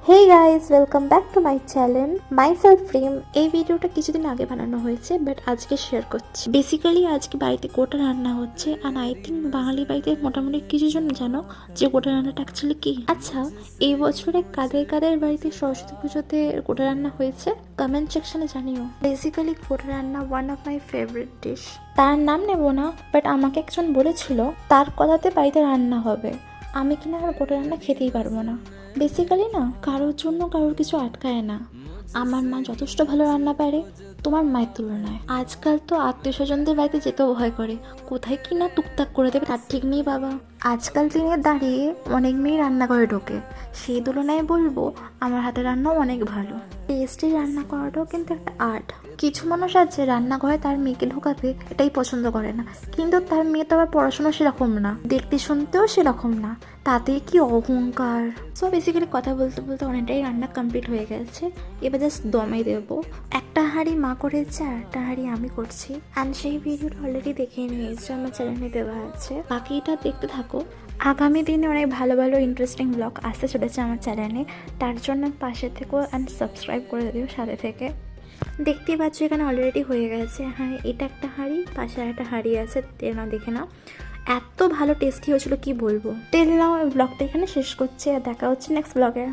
Hey guys, welcome back to my channel myself ফ্রেম। এই ভিডিওটা কিছুদিন আগে বানানো হয়েছে, বাট আজকে শেয়ার করছি। বেসিক্যালি আজকে বাড়িতে গোটা রান্না হচ্ছে, অ্যান্ড আই থিঙ্ক বাঙালি বাড়িতে মোটামুটি কিছু জন জানো যে গোটা রান্নাটা অ্যাকচুয়ালি কি। আচ্ছা, এই বছরে কাদের কাদের বাড়িতে সরস্বতী পুজোতে গোটা রান্না হয়েছে কমেন্ট সেকশনে জানিও। বেসিক্যালি গোটা রান্না one of my favourite dish. তার নাম নেব না, বাট আমাকে একজন বলেছিল তার কথাতে বাড়িতে রান্না হবে, আমি কিনা আর গোটা রান্না খেতেই পারবো না। বেসিক্যালি না, কারোর জন্য কারোর কিছু আটকায় না। আমার মা যথেষ্ট ভালো রান্না পারে তোমার মায়ের তুলনায়। আজকাল তো আত্মীয় স্বজনদের বাড়িতে যেতেও ভয় করে, কোথায় কি না টুকটাক করে দেবে তার ঠিক নেই বাবা। আজকাল দিনে দাঁড়িয়ে অনেক মেয়ে রান্নাঘরে ঢোকে, সেই তুলনায় বলবো আমার হাতের রান্নাও অনেক ভালো। টেস্টি রান্না করাটাও কিন্তু একটা আর্ট। কিছু মানুষ আছে রান্নাঘরে তার মেয়েকে ঢোকাতে এটাই পছন্দ করে না, কিন্তু তার মেয়ে তো আবার পড়াশোনা সেরকম না, দেখতে শুনতেও সেরকম না, তাতে কি অহংকার। সো বেসিক্যালি কথা বলতে বলতে অনেকটাই রান্না কমপ্লিট হয়ে গেছে, এবার জাস্ট দমে দেবো। একটা হাঁড়ি মা করেছে আর একটা হাঁড়ি আমি করছি, অ্যান্ড সেই ভিডিওটা অলরেডি দেখে নিয়েছে, আমার চ্যানেলে দেওয়া আছে, বাকিটা দেখতে থাকো। আগামী দিনে অনেক ভালো ভালো ইন্টারেস্টিং ব্লগ আসতে চলেছে আমার চ্যানেলে, তার জন্য পাশে থেকো অ্যান্ড সাবস্ক্রাইব করে দিও সাথে থেকে। দেখতেই পাচ্ছ এখানে অলরেডি হয়ে গেছে। হ্যাঁ, এটা একটা হাঁড়ি, পাশে একটা হাঁড়ি আছে, না দেখে নাও। এত ভালো টেস্টি হয়েছিল কি বলবো। টেল নাও ব্লগটা এখানে শেষ করছি, আর দেখা হচ্ছে নেক্সট ব্লগে।